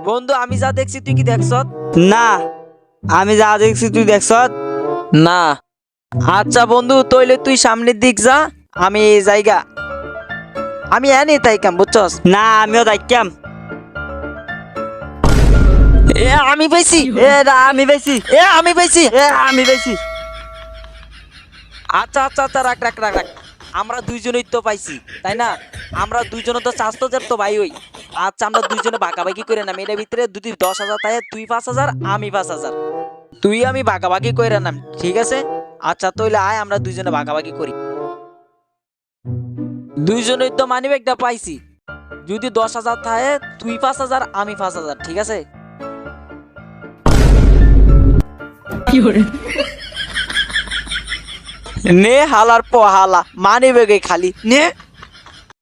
বন্ধু আমি যা দেখছি তুই কি দেখছ? না, আমি যা দেখছি তুই দেখছ? না। আচ্ছা বন্ধু তইলে তুই সামনের দিক যা, আমি এই জায়গা আমি এনে তাইকাম বুঝছস? না, আমিও দেখতাম। এ আমি পাইছি, আমি বেশি আমি পাইছি। আমি বেশি। আচ্ছা আচ্ছা আচ্ছা রাখ রাখ রাখ রাখ, আমরা দুইজনই তো পাইছি তাই না? আমরা দুইজনে তো স্বাস্থ্য তো ভাই ওই। আচ্ছা আমরা দুইজনে ভাগাভাগি করে নাম, এটার ভিতরে যদি 10,000 থাকে তুই 5,000 আমি 5,000, তুই আমি ভাগাভাগি করে নাম, ঠিক আছে? আচ্ছা তইলে আয় আমরা দুইজনে ভাগাভাগি করি। দুইজনেই তো মানি ব্যাগটা পাইছি, যদি 10,000 থাকে তুই 5,000 আমি 5,000, ঠিক আছে? নে হালার পহালা মানি ব্যাগে খালি নে।